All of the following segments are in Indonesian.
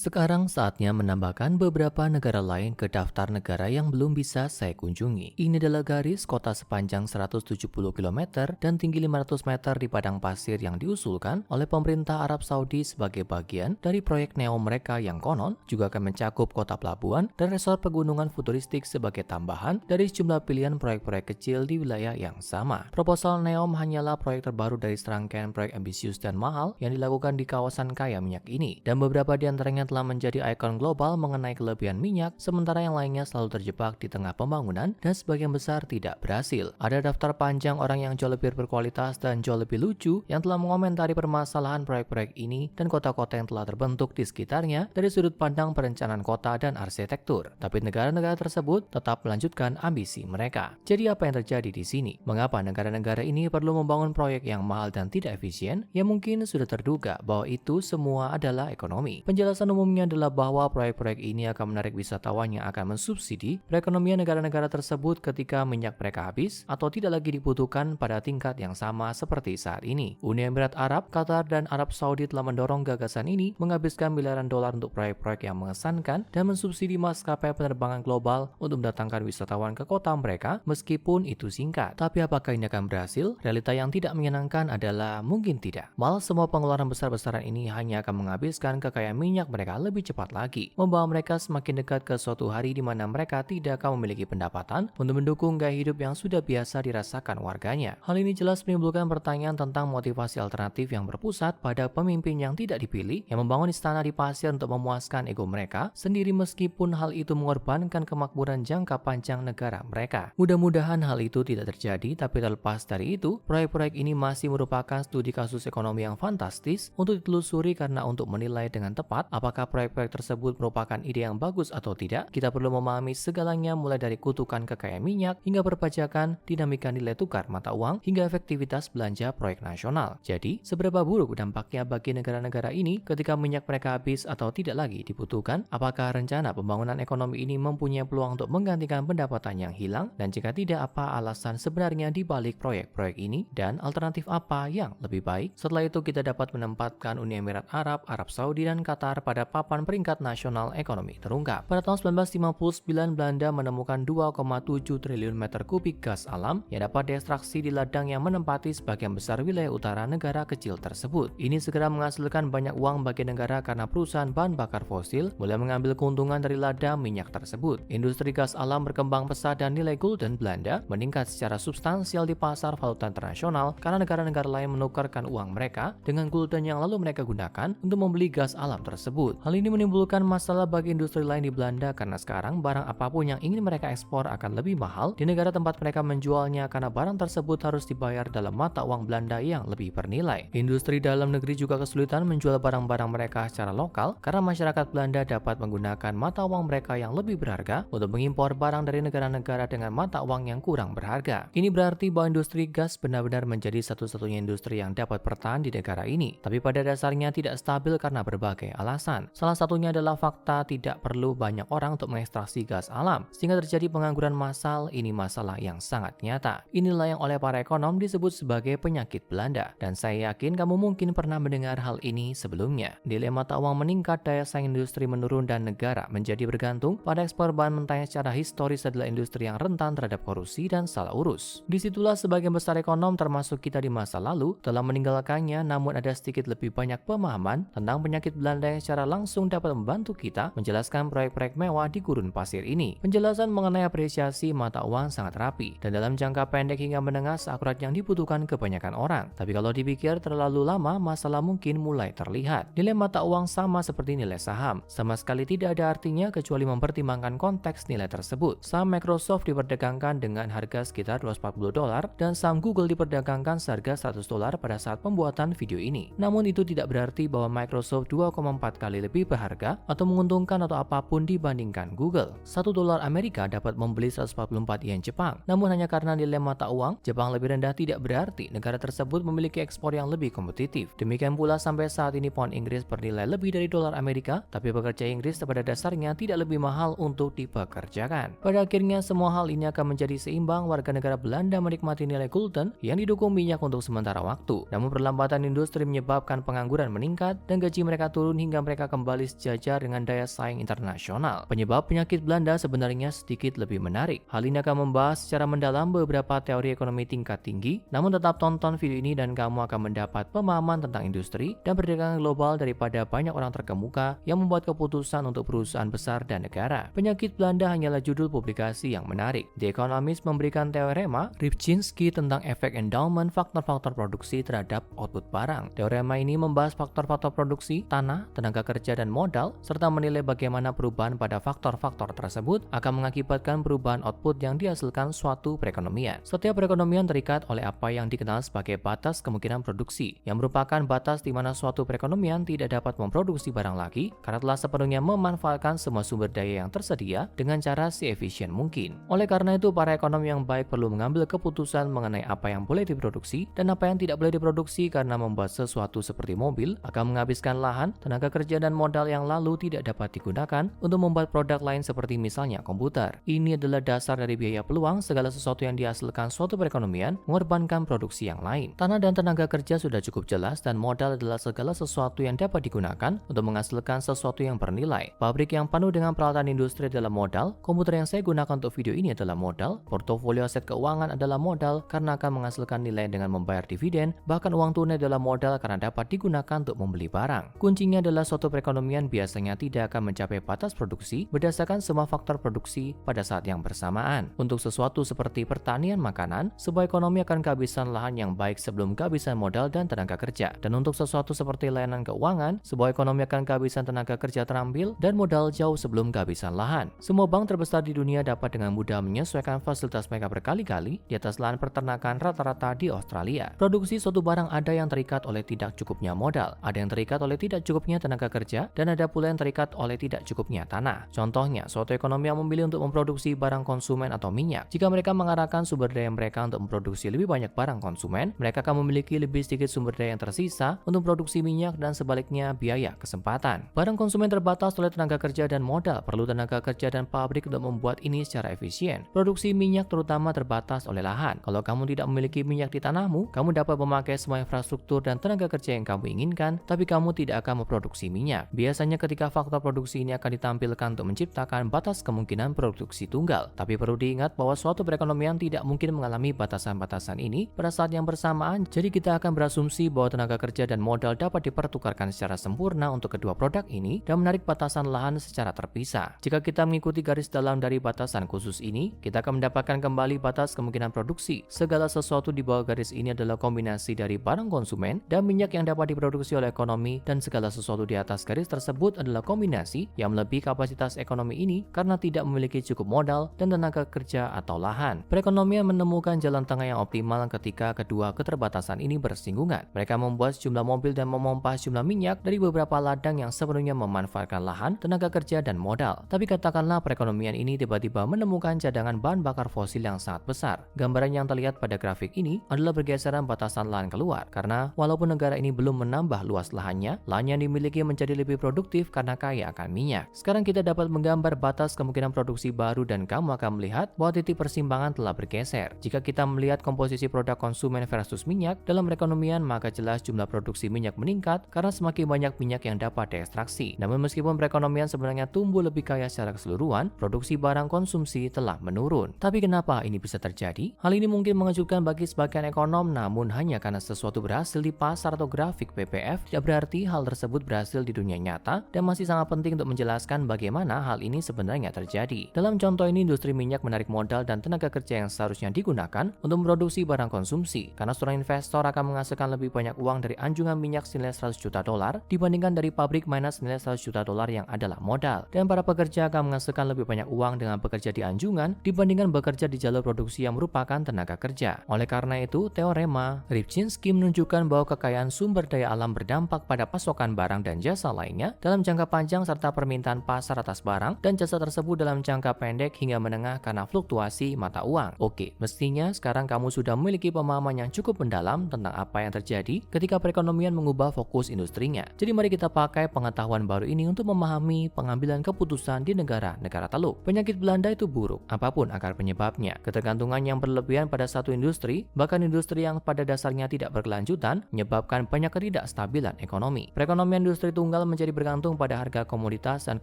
Sekarang saatnya menambahkan beberapa negara lain ke daftar negara yang belum bisa saya kunjungi. Ini adalah garis kota sepanjang 170 km dan tinggi 500 meter di padang pasir yang diusulkan oleh pemerintah Arab Saudi sebagai bagian dari proyek NEOM mereka yang konon juga akan mencakup kota pelabuhan dan resort pegunungan futuristik sebagai tambahan dari sejumlah pilihan proyek-proyek kecil di wilayah yang sama. Proposal NEOM hanyalah proyek terbaru dari serangkaian proyek ambisius dan mahal yang dilakukan di kawasan kaya minyak ini, dan beberapa di antaranya telah menjadi ikon global mengenai kelebihan minyak, sementara yang lainnya selalu terjebak di tengah pembangunan dan sebagian besar tidak berhasil. Ada daftar panjang orang yang jauh lebih berkualitas dan jauh lebih lucu yang telah mengomentari permasalahan proyek-proyek ini dan kota-kota yang telah terbentuk di sekitarnya dari sudut pandang perencanaan kota dan arsitektur. Tapi negara-negara tersebut tetap melanjutkan ambisi mereka. Jadi apa yang terjadi di sini? Mengapa negara-negara ini perlu membangun proyek yang mahal dan tidak efisien? Ya mungkin sudah terduga bahwa itu semua adalah ekonomi. Penjelasan umumnya adalah bahwa proyek-proyek ini akan menarik wisatawan yang akan mensubsidi perekonomian negara-negara tersebut ketika minyak mereka habis atau tidak lagi dibutuhkan pada tingkat yang sama seperti saat ini. Uni Emirat Arab, Qatar, dan Arab Saudi telah mendorong gagasan ini menghabiskan miliaran dolar untuk proyek-proyek yang mengesankan dan mensubsidi maskapai penerbangan global untuk mendatangkan wisatawan ke kota mereka meskipun itu singkat. Tapi apakah ini akan berhasil? Realita yang tidak menyenangkan adalah mungkin tidak. Malah semua pengeluaran besar-besaran ini hanya akan menghabiskan kekayaan minyak mereka lebih cepat lagi, membawa mereka semakin dekat ke suatu hari di mana mereka tidak akan memiliki pendapatan untuk mendukung gaya hidup yang sudah biasa dirasakan warganya. Hal ini jelas menimbulkan pertanyaan tentang motivasi alternatif yang berpusat pada pemimpin yang tidak dipilih, yang membangun istana di pasir untuk memuaskan ego mereka sendiri meskipun hal itu mengorbankan kemakmuran jangka panjang negara mereka. Mudah-mudahan hal itu tidak terjadi, tapi terlepas dari itu, proyek-proyek ini masih merupakan studi kasus ekonomi yang fantastis untuk ditelusuri karena untuk menilai dengan tepat apakah proyek-proyek tersebut merupakan ide yang bagus atau tidak, kita perlu memahami segalanya mulai dari kutukan kekayaan minyak hingga perpajakan, dinamika nilai tukar mata uang, hingga efektivitas belanja proyek nasional. Jadi, seberapa buruk dampaknya bagi negara-negara ini ketika minyak mereka habis atau tidak lagi dibutuhkan? Apakah rencana pembangunan ekonomi ini mempunyai peluang untuk menggantikan pendapatan yang hilang? Dan jika tidak, apa alasan sebenarnya di balik proyek-proyek ini? Dan alternatif apa yang lebih baik? Setelah itu kita dapat menempatkan Uni Emirat Arab, Arab Saudi, dan Qatar pada papan peringkat nasional ekonomi terungkap. Pada tahun 1959, Belanda menemukan 2,7 triliun meter kubik gas alam yang dapat diekstraksi di ladang yang menempati sebagian besar wilayah utara negara kecil tersebut. Ini segera menghasilkan banyak uang bagi negara karena perusahaan bahan bakar fosil mulai mengambil keuntungan dari ladang minyak tersebut. Industri gas alam berkembang pesat dan nilai gulden Belanda meningkat secara substansial di pasar valuta internasional karena negara-negara lain menukarkan uang mereka dengan gulden yang lalu mereka gunakan untuk membeli gas alam tersebut. Hal ini menimbulkan masalah bagi industri lain di Belanda karena sekarang barang apapun yang ingin mereka ekspor akan lebih mahal di negara tempat mereka menjualnya karena barang tersebut harus dibayar dalam mata uang Belanda yang lebih bernilai. Industri dalam negeri juga kesulitan menjual barang-barang mereka secara lokal karena masyarakat Belanda dapat menggunakan mata uang mereka yang lebih berharga untuk mengimpor barang dari negara-negara dengan mata uang yang kurang berharga. Ini berarti bahwa industri gas benar-benar menjadi satu-satunya industri yang dapat bertahan di negara ini, tapi pada dasarnya tidak stabil karena berbagai alasan. Salah satunya adalah fakta tidak perlu banyak orang untuk mengekstraksi gas alam, sehingga terjadi pengangguran massal. Ini masalah yang sangat nyata. Inilah yang oleh para ekonom disebut sebagai penyakit Belanda, dan saya yakin kamu mungkin pernah mendengar hal ini sebelumnya. Nilai mata uang meningkat, daya saing industri menurun, dan negara menjadi bergantung pada ekspor bahan mentah yang secara historis adalah industri yang rentan terhadap korupsi dan salah urus. Disitulah sebagian besar ekonom termasuk kita di masa lalu telah meninggalkannya, namun ada sedikit lebih banyak pemahaman tentang penyakit Belanda yang secara langsung dapat membantu kita menjelaskan proyek-proyek mewah di gurun pasir ini. Penjelasan mengenai apresiasi mata uang sangat rapi dan dalam jangka pendek hingga menengah seakurat yang dibutuhkan kebanyakan orang. Tapi kalau dipikir terlalu lama, masalah mungkin mulai terlihat. Nilai mata uang sama seperti nilai saham, sama sekali tidak ada artinya kecuali mempertimbangkan konteks nilai tersebut. Saham Microsoft diperdagangkan dengan harga sekitar $240 dan saham Google diperdagangkan seharga $100 pada saat pembuatan video ini. Namun itu tidak berarti bahwa Microsoft 2,4 kali lebih berharga atau menguntungkan atau apapun dibandingkan Google. $1 Amerika dapat membeli 144 yen Jepang. Namun hanya karena nilai mata uang Jepang lebih rendah tidak berarti negara tersebut memiliki ekspor yang lebih kompetitif. Demikian pula sampai saat ini pound Inggris bernilai lebih dari dolar Amerika, tapi pekerja Inggris pada dasarnya tidak lebih mahal untuk dipekerjakan. Pada akhirnya semua hal ini akan menjadi seimbang. Warga negara Belanda menikmati nilai gulden yang didukung minyak untuk sementara waktu. Namun perlambatan industri menyebabkan pengangguran meningkat dan gaji mereka turun hingga mereka kembali sejajar dengan daya saing internasional. Penyebab penyakit Belanda sebenarnya sedikit lebih menarik. Hal ini akan membahas secara mendalam beberapa teori ekonomi tingkat tinggi, namun tetap tonton video ini dan kamu akan mendapat pemahaman tentang industri dan perdagangan global daripada banyak orang terkemuka yang membuat keputusan untuk perusahaan besar dan negara. Penyakit Belanda hanyalah judul publikasi yang menarik. The Economist memberikan teorema Ripczynski tentang efek endowment faktor-faktor produksi terhadap output barang. Teorema ini membahas faktor-faktor produksi, tanah, tenaga kerja, dan modal, serta menilai bagaimana perubahan pada faktor-faktor tersebut akan mengakibatkan perubahan output yang dihasilkan suatu perekonomian. Setiap perekonomian terikat oleh apa yang dikenal sebagai batas kemungkinan produksi, yang merupakan batas di mana suatu perekonomian tidak dapat memproduksi barang lagi karena telah sepenuhnya memanfaatkan semua sumber daya yang tersedia dengan cara seefisien mungkin. Oleh karena itu, para ekonom yang baik perlu mengambil keputusan mengenai apa yang boleh diproduksi dan apa yang tidak boleh diproduksi, karena membuat sesuatu seperti mobil akan menghabiskan lahan, tenaga kerja, dan modal yang lalu tidak dapat digunakan untuk membuat produk lain seperti misalnya komputer. Ini adalah dasar dari biaya peluang. Segala sesuatu yang dihasilkan suatu perekonomian mengorbankan produksi yang lain. Tanah dan tenaga kerja sudah cukup jelas, dan modal adalah segala sesuatu yang dapat digunakan untuk menghasilkan sesuatu yang bernilai. Pabrik yang penuh dengan peralatan industri adalah modal, komputer yang saya gunakan untuk video ini adalah modal, portofolio aset keuangan adalah modal karena akan menghasilkan nilai dengan membayar dividen, bahkan uang tunai adalah modal karena dapat digunakan untuk membeli barang. Kuncinya adalah suatu perekonomian biasanya tidak akan mencapai batas produksi berdasarkan semua faktor produksi pada saat yang bersamaan. Untuk sesuatu seperti pertanian makanan, sebuah ekonomi akan kehabisan lahan yang baik sebelum kehabisan modal dan tenaga kerja. Dan untuk sesuatu seperti layanan keuangan, sebuah ekonomi akan kehabisan tenaga kerja terampil dan modal jauh sebelum kehabisan lahan. Semua bank terbesar di dunia dapat dengan mudah menyesuaikan fasilitas mereka berkali-kali di atas lahan peternakan rata-rata di Australia. Produksi suatu barang ada yang terikat oleh tidak cukupnya modal, ada yang terikat oleh tidak cukupnya tenaga kerja, dan ada pula yang terikat oleh tidak cukupnya tanah. Contohnya, suatu ekonomi yang memilih untuk memproduksi barang konsumen atau minyak, jika mereka mengarahkan sumber daya mereka untuk memproduksi lebih banyak barang konsumen, mereka akan memiliki lebih sedikit sumber daya yang tersisa untuk produksi minyak, dan sebaliknya biaya kesempatan. Barang konsumen terbatas oleh tenaga kerja dan modal, perlu tenaga kerja dan pabrik untuk membuat ini secara efisien. Produksi minyak terutama terbatas oleh lahan. Kalau kamu tidak memiliki minyak di tanahmu, kamu dapat memakai semua infrastruktur dan tenaga kerja yang kamu inginkan, tapi kamu tidak akan memproduksi minyak. Biasanya ketika faktor produksi ini akan ditampilkan untuk menciptakan batas kemungkinan produksi tunggal. Tapi perlu diingat bahwa suatu perekonomian tidak mungkin mengalami batasan-batasan ini pada saat yang bersamaan, jadi kita akan berasumsi bahwa tenaga kerja dan modal dapat dipertukarkan secara sempurna untuk kedua produk ini dan menarik batasan lahan secara terpisah. Jika kita mengikuti garis dalam dari batasan khusus ini, kita akan mendapatkan kembali batas kemungkinan produksi. Segala sesuatu di bawah garis ini adalah kombinasi dari barang konsumen dan minyak yang dapat diproduksi oleh ekonomi, dan segala sesuatu di atas garis tersebut adalah kombinasi yang melebihi kapasitas ekonomi ini karena tidak memiliki cukup modal dan tenaga kerja atau lahan. Perekonomian menemukan jalan tengah yang optimal ketika kedua keterbatasan ini bersinggungan. Mereka membuat sejumlah mobil dan memompa sejumlah minyak dari beberapa ladang yang sepenuhnya memanfaatkan lahan, tenaga kerja, dan modal. Tapi katakanlah perekonomian ini tiba-tiba menemukan cadangan bahan bakar fosil yang sangat besar. Gambaran yang terlihat pada grafik ini adalah pergeseran batasan lahan keluar, karena walaupun negara ini belum menambah luas lahan yang dimiliki menjadi lebih produktif karena kaya akan minyak. Sekarang kita dapat menggambar batas kemungkinan produksi baru, dan kamu akan melihat bahwa titik persimpangan telah bergeser. Jika kita melihat komposisi produk konsumen versus minyak dalam perekonomian, maka jelas jumlah produksi minyak meningkat karena semakin banyak minyak yang dapat diekstraksi. Namun meskipun perekonomian sebenarnya tumbuh lebih kaya secara keseluruhan, produksi barang konsumsi telah menurun. Tapi kenapa ini bisa terjadi? Hal ini mungkin mengejutkan bagi sebagian ekonom, namun hanya karena sesuatu berhasil di pasar atau grafik PPF tidak berarti hal tersebut berhasil di dunia nyata, dan masih sangat penting untuk menjelaskan bagaimana hal ini sebenarnya terjadi. Dalam contoh ini, industri minyak menarik modal dan tenaga kerja yang seharusnya digunakan untuk memproduksi barang konsumsi, karena seorang investor akan menghasilkan lebih banyak uang dari anjungan minyak senilai 100 juta dolar dibandingkan dari pabrik mainan senilai 100 juta dolar yang adalah modal. Dan para pekerja akan menghasilkan lebih banyak uang dengan bekerja di anjungan dibandingkan bekerja di jalur produksi yang merupakan tenaga kerja. Oleh karena itu, teorema Ripczynski menunjukkan bahwa kekayaan sumber daya alam berdampak pada pasokan barang dan jasa lainnya dalam jangka panjang, serta permintaan pasar atas barang dan jasa tersebut dalam jangka pendek hingga menengah karena fluktuasi mata uang. Oke, mestinya sekarang kamu sudah memiliki pemahaman yang cukup mendalam tentang apa yang terjadi ketika perekonomian mengubah fokus industrinya. Jadi mari kita pakai pengetahuan baru ini untuk memahami pengambilan keputusan di negara-negara Teluk. Penyakit Belanda itu buruk, apapun akar penyebabnya. Ketergantungan yang berlebihan pada satu industri, bahkan industri yang pada dasarnya tidak berkelanjutan, menyebabkan banyak ketidakstabilan ekonomi. Perekonomian industri tunggal modal menjadi bergantung pada harga komoditas dan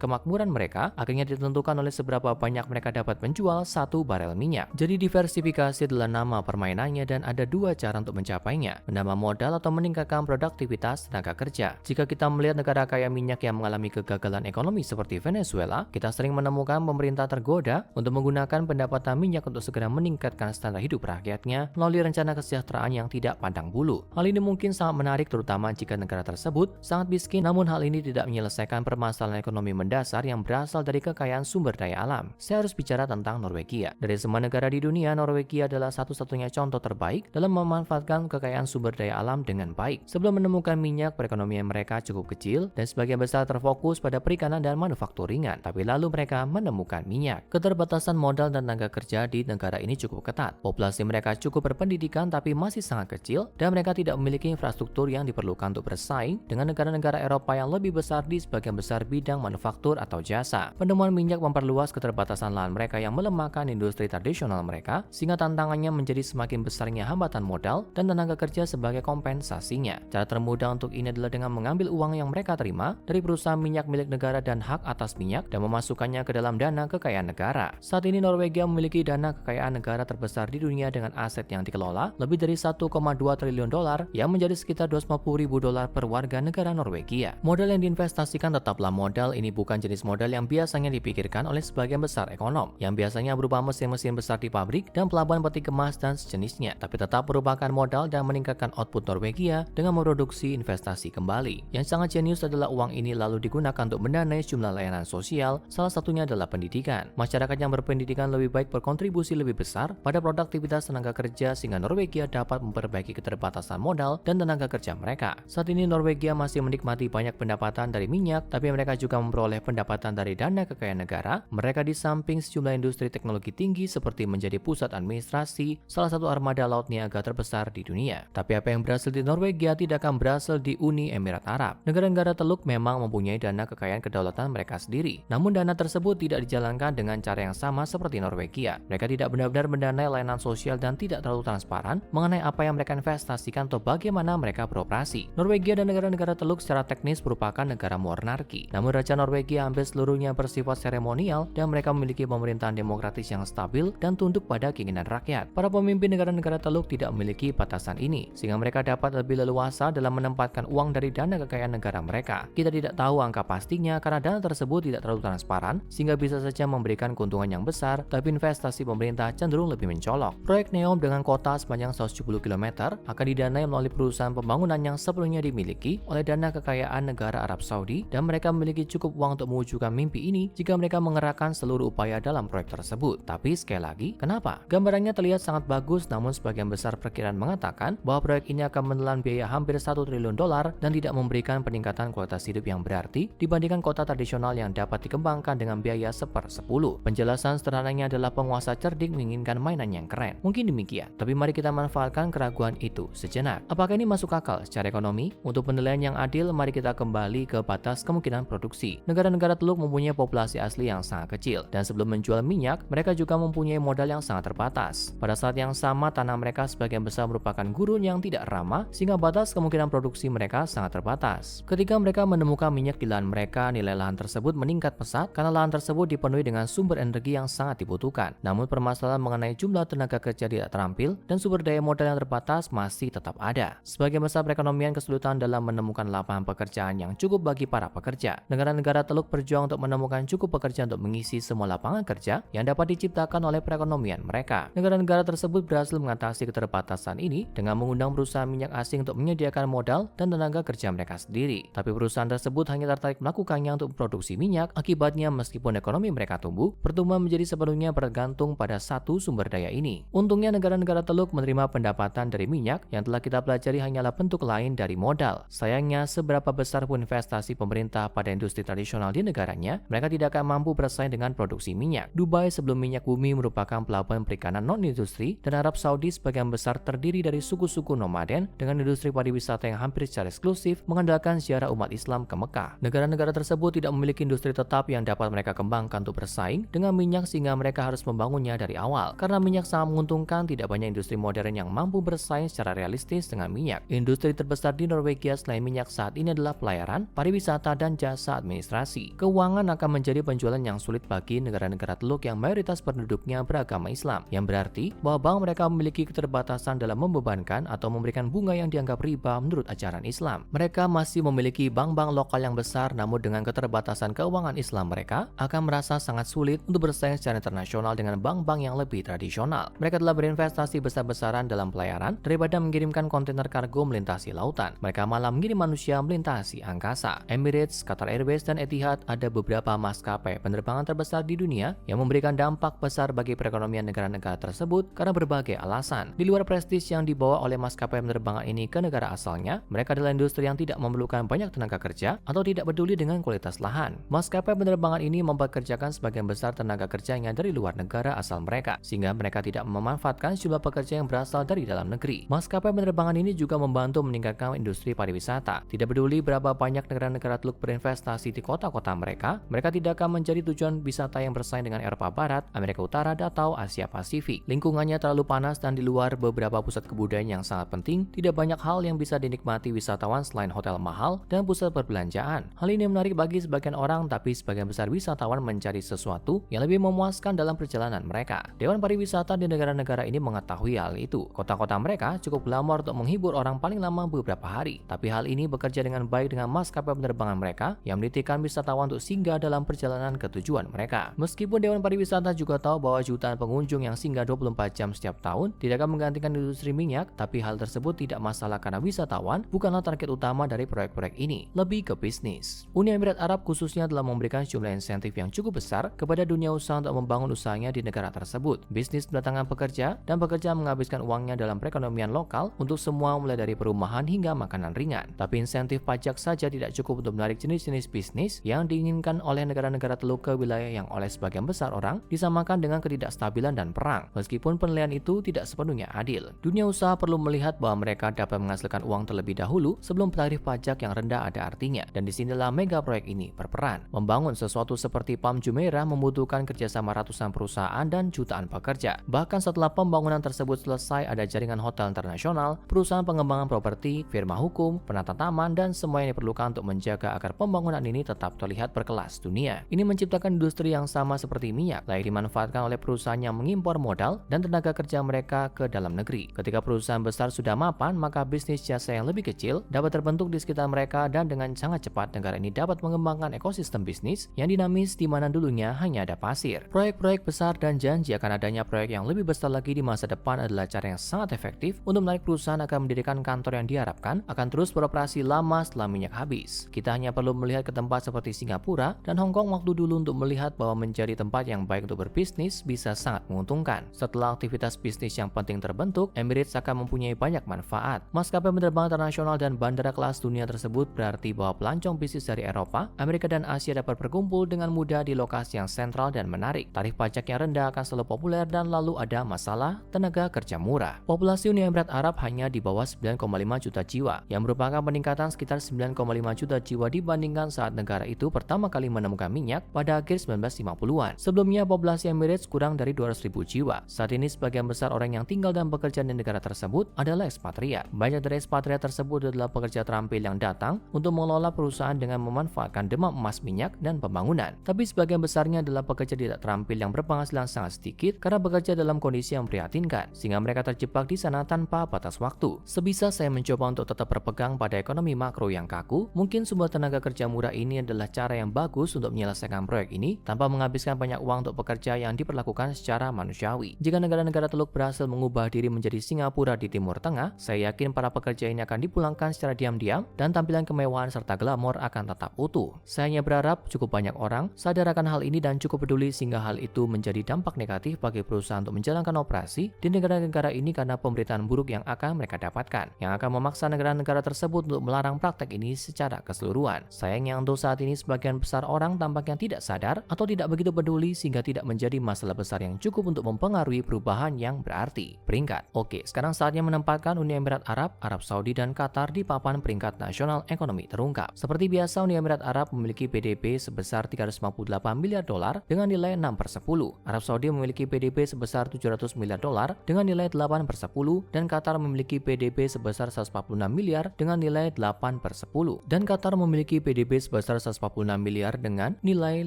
kemakmuran mereka akhirnya ditentukan oleh seberapa banyak mereka dapat menjual satu barel minyak. Jadi diversifikasi adalah nama permainannya dan ada dua cara untuk mencapainya, menambah modal atau meningkatkan produktivitas tenaga kerja. Jika kita melihat negara kaya minyak yang mengalami kegagalan ekonomi seperti Venezuela, kita sering menemukan pemerintah tergoda untuk menggunakan pendapatan minyak untuk segera meningkatkan standar hidup rakyatnya melalui rencana kesejahteraan yang tidak pandang bulu. Hal ini mungkin sangat menarik terutama jika negara tersebut sangat miskin, namun hal ini tidak menyelesaikan permasalahan ekonomi mendasar yang berasal dari kekayaan sumber daya alam. Saya harus bicara tentang Norwegia. Dari semua negara di dunia, Norwegia adalah satu-satunya contoh terbaik dalam memanfaatkan kekayaan sumber daya alam dengan baik. Sebelum menemukan minyak, perekonomian mereka cukup kecil dan sebagian besar terfokus pada perikanan dan manufakturingan. Tapi lalu mereka menemukan minyak. Keterbatasan modal dan tenaga kerja di negara ini cukup ketat. Populasi mereka cukup berpendidikan tapi masih sangat kecil dan mereka tidak memiliki infrastruktur yang diperlukan untuk bersaing dengan negara-negara Eropa yang lebih besar di sebagian besar bidang manufaktur atau jasa. Penemuan minyak memperluas keterbatasan lahan mereka yang melemahkan industri tradisional mereka, sehingga tantangannya menjadi semakin besarnya hambatan modal dan tenaga kerja sebagai kompensasinya. Cara termudah untuk ini adalah dengan mengambil uang yang mereka terima dari perusahaan minyak milik negara dan hak atas minyak dan memasukkannya ke dalam dana kekayaan negara. Saat ini Norwegia memiliki dana kekayaan negara terbesar di dunia dengan aset yang dikelola lebih dari 1,2 triliun dolar yang menjadi sekitar 250 ribu dolar per warga negara Norwegia. Modal yang diinvestasikan tetaplah modal. Ini bukan jenis modal yang biasanya dipikirkan oleh sebagian besar ekonom, yang biasanya berupa mesin-mesin besar di pabrik dan pelabuhan peti kemas dan sejenisnya, tapi tetap merupakan modal dan meningkatkan output Norwegia dengan memproduksi investasi kembali. Yang sangat jenius adalah uang ini lalu digunakan untuk mendanai sejumlah layanan sosial, salah satunya adalah pendidikan. Masyarakat yang berpendidikan lebih baik berkontribusi lebih besar pada produktivitas tenaga kerja sehingga Norwegia dapat memperbaiki keterbatasan modal dan tenaga kerja mereka. Saat ini Norwegia masih menikmati banyak pendapatan dari minyak, tapi mereka juga memperoleh pendapatan dari dana kekayaan negara. Mereka di samping sejumlah industri teknologi tinggi seperti menjadi pusat administrasi, salah satu armada laut niaga terbesar di dunia. Tapi apa yang berhasil di Norwegia tidak akan berhasil di Uni Emirat Arab. Negara-negara Teluk memang mempunyai dana kekayaan kedaulatan mereka sendiri, namun dana tersebut tidak dijalankan dengan cara yang sama seperti Norwegia. Mereka tidak benar-benar mendanai layanan sosial dan tidak terlalu transparan mengenai apa yang mereka investasikan atau bagaimana mereka beroperasi. Norwegia dan negara-negara Teluk secara teknis merupakan negara monarki, namun Raja Norwegia hampir seluruhnya bersifat seremonial dan mereka memiliki pemerintahan demokratis yang stabil dan tunduk pada keinginan rakyat. Para pemimpin negara-negara Teluk tidak memiliki batasan ini, sehingga mereka dapat lebih leluasa dalam menempatkan uang dari dana kekayaan negara mereka. Kita tidak tahu angka pastinya karena dana tersebut tidak terlalu transparan, sehingga bisa saja memberikan keuntungan yang besar, tapi investasi pemerintah cenderung lebih mencolok. Proyek NEOM dengan kota sepanjang 170 km akan didanai melalui perusahaan pembangunan yang sebelumnya dimiliki oleh dana kekayaan negara Arab Saudi, dan mereka memiliki cukup uang untuk mewujudkan mimpi ini jika mereka mengerahkan seluruh upaya dalam proyek tersebut. Tapi sekali lagi, kenapa? Gambarannya terlihat sangat bagus, namun sebagian besar perkiraan mengatakan bahwa proyek ini akan menelan biaya hampir 1 triliun dolar dan tidak memberikan peningkatan kualitas hidup yang berarti dibandingkan kota tradisional yang dapat dikembangkan dengan biaya 1/10. Penjelasan sederhananya adalah penguasa cerdik menginginkan mainan yang keren. Mungkin demikian, tapi mari kita manfaatkan keraguan itu sejenak. Apakah ini masuk akal secara ekonomi? Untuk penilaian yang adil, mari kita kembali ke batas kemungkinan produksi. Negara-negara Teluk mempunyai populasi asli yang sangat kecil, dan sebelum menjual minyak, mereka juga mempunyai modal yang sangat terbatas. Pada saat yang sama, tanah mereka sebagian besar merupakan gurun yang tidak ramah, sehingga batas kemungkinan produksi mereka sangat terbatas. Ketika mereka menemukan minyak di lahan mereka, nilai lahan tersebut meningkat pesat karena lahan tersebut dipenuhi dengan sumber energi yang sangat dibutuhkan. Namun permasalahan mengenai jumlah tenaga kerja tidak terampil dan sumber daya modal yang terbatas masih tetap ada. Sebagian besar perekonomian kesulitan dalam menemukan lapangan pekerjaan yang cukup bagi para pekerja. Negara-negara Teluk berjuang untuk menemukan cukup pekerja untuk mengisi semua lapangan kerja yang dapat diciptakan oleh perekonomian mereka. Negara-negara tersebut berhasil mengatasi keterbatasan ini dengan mengundang perusahaan minyak asing untuk menyediakan modal dan tenaga kerja mereka sendiri. Tapi perusahaan tersebut hanya tertarik melakukannya untuk produksi minyak. Akibatnya, meskipun ekonomi mereka tumbuh, pertumbuhan menjadi sepenuhnya bergantung pada satu sumber daya ini. Untungnya negara-negara Teluk menerima pendapatan dari minyak yang telah kita pelajari hanyalah bentuk lain dari modal. Sayangnya, seberapa besar pun investasi pemerintah pada industri tradisional di negaranya, mereka tidak akan mampu bersaing dengan produksi minyak. Dubai sebelum minyak bumi merupakan pelabuhan perikanan non-industri, dan Arab Saudi sebagian besar terdiri dari suku-suku nomaden dengan industri pariwisata yang hampir secara eksklusif mengandalkan ziarah umat Islam ke Mekah. Negara-negara tersebut tidak memiliki industri tetap yang dapat mereka kembangkan untuk bersaing dengan minyak, sehingga mereka harus membangunnya dari awal. Karena minyak sangat menguntungkan, tidak banyak industri modern yang mampu bersaing secara realistis dengan minyak. Industri terbesar di Norwegia selain minyak saat ini adalah pelayaran pelayaran, pariwisata, dan jasa administrasi. Keuangan akan menjadi penjualan yang sulit bagi negara-negara Teluk yang mayoritas penduduknya beragama Islam, yang berarti bahwa bank mereka memiliki keterbatasan dalam membebankan atau memberikan bunga yang dianggap riba menurut ajaran Islam. Mereka masih memiliki bank-bank lokal yang besar, namun dengan keterbatasan keuangan Islam mereka akan merasa sangat sulit untuk bersaing secara internasional dengan bank-bank yang lebih tradisional. Mereka telah berinvestasi besar-besaran dalam pelayaran daripada mengirimkan kontainer kargo melintasi lautan. Mereka malah mengirim manusia melintasi angkasa. Emirates, Qatar Airways, dan Etihad ada beberapa maskapai penerbangan terbesar di dunia yang memberikan dampak besar bagi perekonomian negara-negara tersebut karena berbagai alasan. Di luar prestis yang dibawa oleh maskapai penerbangan ini ke negara asalnya, mereka adalah industri yang tidak memerlukan banyak tenaga kerja atau tidak peduli dengan kualitas lahan. Maskapai penerbangan ini mempekerjakan sebagian besar tenaga kerjanya dari luar negara asal mereka, sehingga mereka tidak memanfaatkan jumlah pekerja yang berasal dari dalam negeri. Maskapai penerbangan ini juga membantu meningkatkan industri pariwisata. Tidak peduli berapa banyak negara-negara Teluk berinvestasi di kota-kota mereka tidak akan menjadi tujuan wisata yang bersaing dengan Eropa Barat, Amerika Utara, atau Asia Pasifik. Lingkungannya terlalu panas dan di luar beberapa pusat kebudayaan yang sangat penting, tidak banyak hal yang bisa dinikmati wisatawan selain hotel mahal dan pusat perbelanjaan. Hal ini menarik bagi sebagian orang, tapi sebagian besar wisatawan mencari sesuatu yang lebih memuaskan dalam perjalanan mereka. Dewan pariwisata di negara-negara ini mengetahui hal itu. Kota-kota mereka cukup glamor untuk menghibur orang paling lama beberapa hari, tapi hal ini bekerja dengan baik dengan maskapai penerbangan mereka yang menitipkan wisatawan untuk singgah dalam perjalanan ke tujuan mereka. Meskipun Dewan Pariwisata juga tahu bahwa jutaan pengunjung yang singgah 24 jam setiap tahun tidak akan menggantikan industri minyak, tapi hal tersebut tidak masalah karena wisatawan bukanlah target utama dari proyek-proyek ini, lebih ke bisnis. Uni Emirat Arab khususnya telah memberikan jumlah insentif yang cukup besar kepada dunia usaha untuk membangun usahanya di negara tersebut. Bisnis mendatangkan pekerja dan pekerja menghabiskan uangnya dalam perekonomian lokal untuk semua mulai dari perumahan hingga makanan ringan. Tapi insentif pajak saja tidak cukup untuk menarik jenis-jenis bisnis yang diinginkan oleh negara-negara Teluk ke wilayah yang oleh sebagian besar orang disamakan dengan ketidakstabilan dan perang. Meskipun penilaian itu tidak sepenuhnya adil, dunia usaha perlu melihat bahwa mereka dapat menghasilkan uang terlebih dahulu sebelum tarif pajak yang rendah ada artinya. Dan disinilah mega proyek ini berperan. Membangun sesuatu seperti Palm Jumeirah membutuhkan kerjasama ratusan perusahaan dan jutaan pekerja. Bahkan setelah pembangunan tersebut selesai, ada jaringan hotel internasional, perusahaan pengembangan properti, firma hukum, penata taman, dan semua yang diperlukan untuk menjaga agar pembangunan ini tetap terlihat berkelas dunia. Ini menciptakan industri yang sama seperti minyak, layak dimanfaatkan oleh perusahaan yang mengimpor modal dan tenaga kerja mereka ke dalam negeri. Ketika perusahaan besar sudah mapan, maka bisnis jasa yang lebih kecil dapat terbentuk di sekitar mereka, dan dengan sangat cepat negara ini dapat mengembangkan ekosistem bisnis yang dinamis di mana dulunya hanya ada pasir. Proyek-proyek besar dan janji akan adanya proyek yang lebih besar lagi di masa depan adalah cara yang sangat efektif untuk menarik perusahaan akan mendirikan kantor yang diharapkan akan terus beroperasi lama setelah minyak habis. Kita hanya perlu melihat ke tempat seperti Singapura dan Hong Kong waktu dulu untuk melihat bahwa menjadi tempat yang baik untuk berbisnis bisa sangat menguntungkan. Setelah aktivitas bisnis yang penting terbentuk, Emirates akan mempunyai banyak manfaat. Maskapai penerbangan internasional dan bandara kelas dunia tersebut berarti bahwa pelancong bisnis dari Eropa, Amerika, dan Asia dapat berkumpul dengan mudah di lokasi yang sentral dan menarik. Tarif pajak yang rendah akan selalu populer, dan lalu ada masalah tenaga kerja murah. Populasi Uni Emirat Arab hanya di bawah 9,5 juta jiwa, yang merupakan peningkatan sekitar 9,5 juta jiwa dibandingkan saat negara itu pertama kali menemukan minyak pada akhir 1950-an. Sebelumnya populasi Emirates kurang dari 200.000 jiwa. Saat ini sebagian besar orang yang tinggal dan bekerja di negara tersebut adalah ekspatriat. Banyak dari ekspatriat tersebut adalah pekerja terampil yang datang untuk mengelola perusahaan dengan memanfaatkan demam emas minyak dan pembangunan. Tapi sebagian besarnya adalah pekerja tidak terampil yang berpenghasilan sangat sedikit karena bekerja dalam kondisi yang memprihatinkan, sehingga mereka terjebak di sana tanpa batas waktu. Sebisa saya mencoba untuk tetap berpegang pada ekonomi makro yang kaku, mungkin sumber tenaga kerja murah ini adalah cara yang bagus untuk menyelesaikan proyek ini tanpa menghabiskan banyak uang untuk pekerja yang diperlakukan secara manusiawi. Jika negara-negara Teluk berhasil mengubah diri menjadi Singapura di Timur Tengah, saya yakin para pekerja ini akan dipulangkan secara diam-diam dan tampilan kemewahan serta glamor akan tetap utuh. Saya hanya berharap cukup banyak orang sadar akan hal ini dan cukup peduli sehingga hal itu menjadi dampak negatif bagi perusahaan untuk menjalankan operasi di negara-negara ini karena pemberitaan buruk yang akan mereka dapatkan, yang akan memaksa negara-negara tersebut untuk melarang praktek ini secara keseluruhan. Sayangnya untuk saat ini sebagian besar orang tampaknya tidak sadar atau tidak begitu peduli sehingga tidak menjadi masalah besar yang cukup untuk mempengaruhi perubahan yang berarti. Peringkat. Oke, sekarang saatnya menempatkan Uni Emirat Arab, Arab Saudi, dan Qatar di papan peringkat nasional ekonomi terungkap. Seperti biasa, Uni Emirat Arab memiliki PDB sebesar 358 miliar dolar dengan nilai 6/10. Arab Saudi memiliki PDB sebesar 700 miliar dolar dengan nilai 8/10, dan Qatar memiliki PDB sebesar 146 miliar dengan nilai 8/10. dan Qatar memiliki PDB sebesar 146 miliar dengan nilai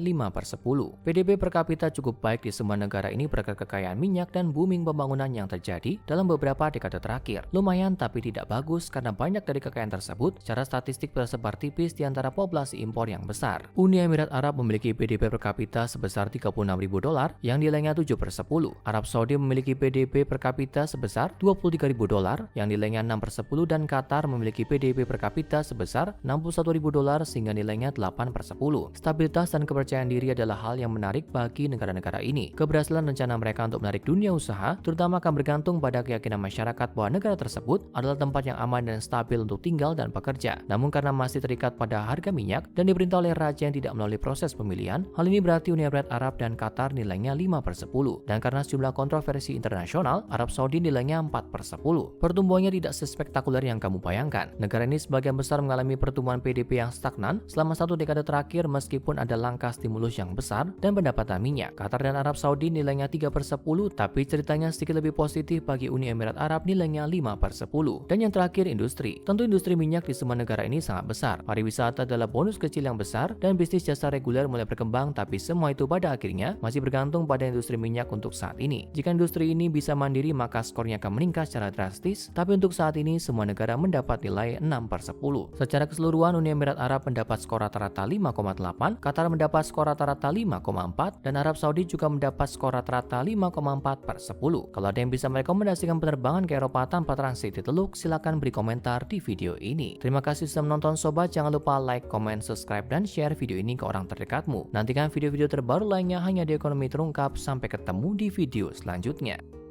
5/10. PDB per kapita cukup baik di semua negara ini berkat kekayaan minyak dan booming pembangunan yang terjadi dalam beberapa dekade terakhir. Lumayan tapi tidak bagus karena banyak dari kekayaan tersebut secara statistik tersebar tipis di antara populasi impor yang besar. Uni Emirat Arab memiliki PDB per kapita sebesar 36.000 dolar yang nilainya 7/10. Arab Saudi memiliki PDB per kapita sebesar 23.000 dolar yang nilainya 6/10 dan Qatar memiliki PDB per kapita sebesar 61.000 dolar sehingga nilainya 8/10. Stabilitas dan kepercayaan diri adalah hal yang menarik bagi negara-negara ini. Keberhasilan rencana mereka untuk menarik dunia usaha terutama akan bergantung pada keyakinan masyarakat bahwa negara tersebut adalah tempat yang aman dan stabil untuk tinggal dan bekerja. Namun karena masih terikat pada harga minyak dan diperintah oleh raja yang tidak melalui proses pemilihan, hal ini berarti Uni Emirat Arab dan Qatar nilainya 5/10. Dan karena sejumlah kontroversi internasional, Arab Saudi nilainya 4/10. Pertumbuhannya tidak sespektakuler yang kamu bayangkan. Negara ini sebagian besar mengalami pertumbuhan PDB yang stagnan selama 1 dekade terakhir meskipun ada langkah stimulus yang besar dan pendapatan minyak. Qatar dan Arab Saudi nilainya 3/10, tapi ceritanya sedikit lebih positif bagi Uni Emirat Arab nilainya 5/10. Dan yang terakhir industri. Tentu industri minyak di semua negara ini sangat besar. Pariwisata adalah bonus kecil yang besar dan bisnis jasa reguler mulai berkembang, tapi semua itu pada akhirnya masih bergantung pada industri minyak untuk saat ini. Jika industri ini bisa mandiri maka skornya akan meningkat secara drastis, tapi untuk saat ini semua negara mendapat nilai 6/10. Secara keseluruhan Uni Emirat Arab mendapat skor rata-rata 5,8, Qatar mendapat skor rata-rata 5,4, dan Arab Saudi juga mendapat skor rata-rata 5,4/10. Kalau ada yang bisa merekomendasikan penerbangan ke Eropa tanpa transit di Teluk, silakan beri komentar di video ini. Terima kasih sudah menonton sobat, jangan lupa like, comment, subscribe, dan share video ini ke orang terdekatmu. Nantikan video-video terbaru lainnya hanya di Ekonomi Terungkap. Sampai ketemu di video selanjutnya.